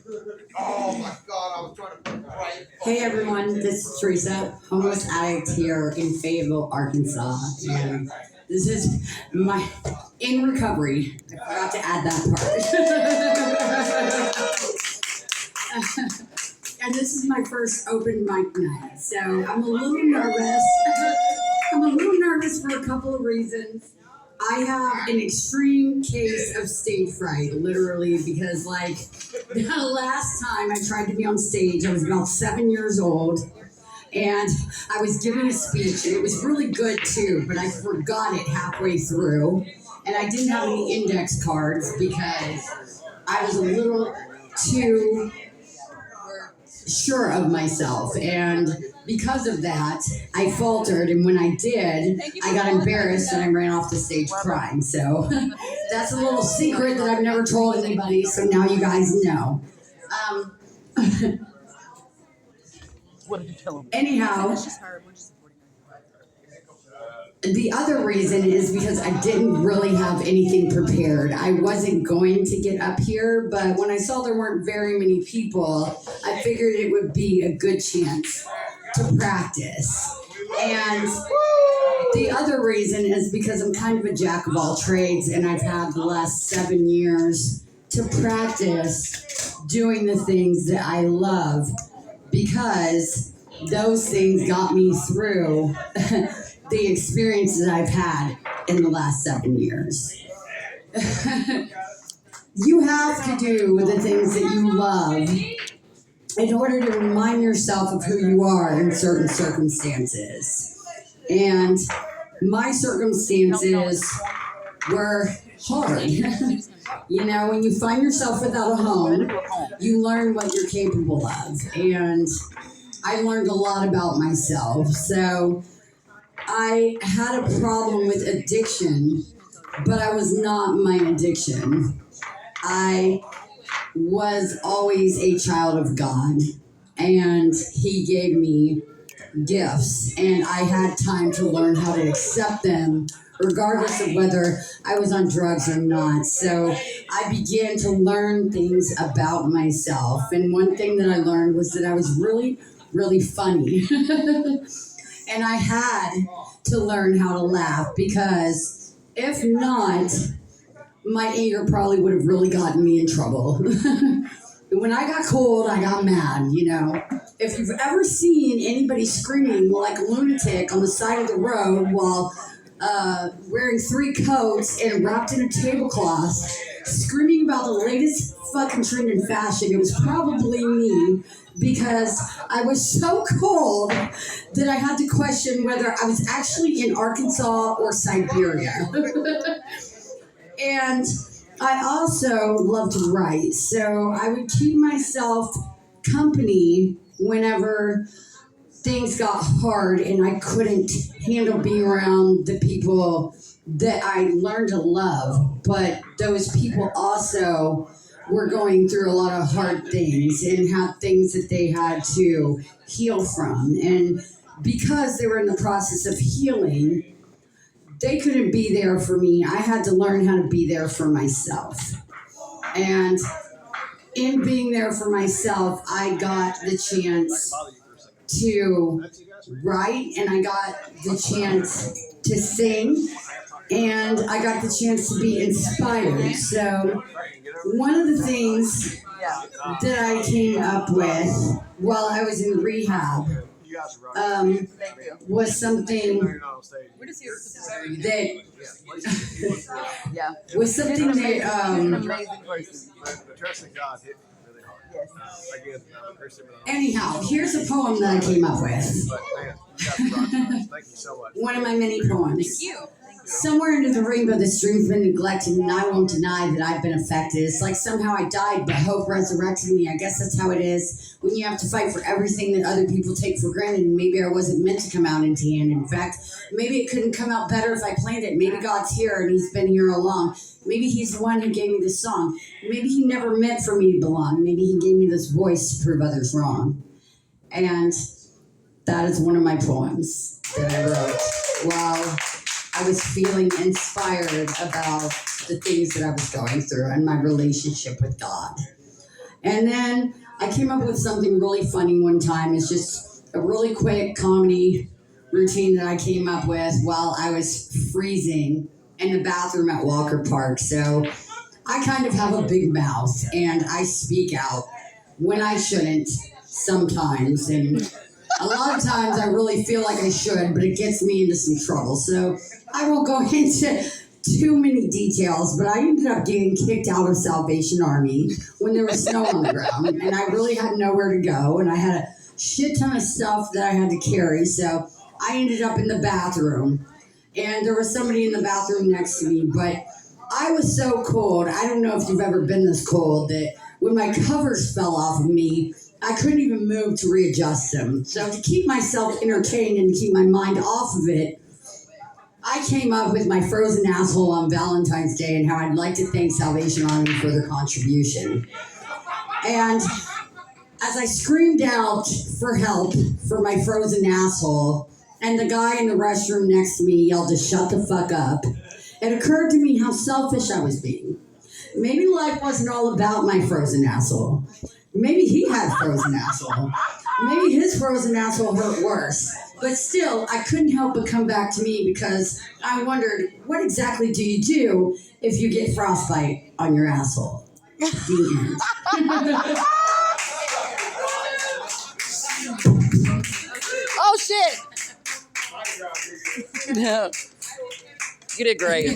Oh my God, I was trying to put it right. Hey everyone, this is Teresa, homeless addict here in Fayetteville, Arkansas, and this is my in recovery. I forgot to add that part. And this is my first open mic night, so I'm a little nervous. I'm a little nervous for a couple of reasons. I have an extreme case of stage fright, literally, because the last time I tried to be on stage, I was about 7 years old, and I was giving a speech, and it was really good too, but I forgot it halfway through, and I didn't have any index cards because I was a little too sure of myself, and because of that, I faltered, and when I did, I got embarrassed and I ran off the stage crying. So that's a little secret that I've never told anybody, so now you guys know. What did you tell him? Anyhow, the other reason is because I didn't really have anything prepared. I wasn't going to get up here, but when I saw there weren't very many people, I figured it would be a good chance to practice. And the other reason is because I'm kind of a jack of all trades, and I've had the last 7 years to practice doing the things that I love, because those things got me through the experiences I've had in the last 7 years. You have to do the things that you love in order to remind yourself of who you are in certain circumstances. And my circumstances were hard. You know, when you find yourself without a home, you learn what you're capable of. And I learned a lot about myself. So I had a problem with addiction, but I was not my addiction. I was always a child of God, and He gave me gifts, and I had time to learn how to accept them, regardless of whether I was on drugs or not. So I began to learn things about myself, and one thing that I learned was that I was really, really funny. And I had to learn how to laugh, because if not, my anger probably would have really gotten me in trouble. When I got cold, I got mad, you know. If you've ever seen anybody screaming like a lunatic on the side of the road while wearing 3 coats and wrapped in a tablecloth, screaming about the latest fucking trend in fashion, it was probably me, because I was so cold that I had to question whether I was actually in Arkansas or Siberia. And I also love to write, so I would keep myself company whenever things got hard and I couldn't handle being around the people that I learned to love. But those people also were going through a lot of hard things and had things that they had to heal from. And because they were in the process of healing, they couldn't be there for me. I had to learn how to be there for myself. And in being there for myself, I got the chance to write, and I got the chance to sing, and I got the chance to be inspired. So one of the things that I came up with while I was in rehab was something that was something that anyhow, here's a poem that I came up with. One of my many poems. Thank you. Somewhere under the rainbow, the stream's been neglected, and I won't deny that I've been affected. It's like somehow I died, but hope resurrected me. I guess that's how it is when you have to fight for everything that other people take for granted, and maybe I wasn't meant to come out in tan. In fact, maybe it couldn't come out better if I planned it. Maybe God's here, and He's been here all along. Maybe He's the one who gave me this song. Maybe He never meant for me to belong. Maybe He gave me this voice to prove others wrong. And that is one of my poems that I wrote while I was feeling inspired about the things that I was going through and my relationship with God. And then I came up with something really funny one time. It's just a really quick comedy routine that I came up with while I was freezing in the bathroom at Walker Park. So I kind of have a big mouth and I speak out when I shouldn't sometimes. And a lot of times I really feel like I should, but it gets me into some trouble. So I won't go into too many details, but I ended up getting kicked out of Salvation Army when there was snow on the ground, and I really had nowhere to go, and I had a shit ton of stuff that I had to carry, so I ended up in the bathroom, and there was somebody in the bathroom next to me, but I was so cold. I don't know if you've ever been this cold that when my covers fell off of me, I couldn't even move to readjust them. So to keep myself entertained and to keep my mind off of it, I came up with my frozen asshole on Valentine's Day and how I'd like to thank Salvation Army for their contribution. And as I screamed out for help for my frozen asshole, and the guy in the restroom next to me yelled to shut the fuck up, it occurred to me how selfish I was being. Maybe life wasn't all about my frozen asshole. Maybe he had frozen asshole. Maybe his frozen asshole hurt worse. But still, I couldn't help but come back to me because I wondered, what exactly do you do if you get frostbite on your asshole? The end. Oh shit! No, you did great.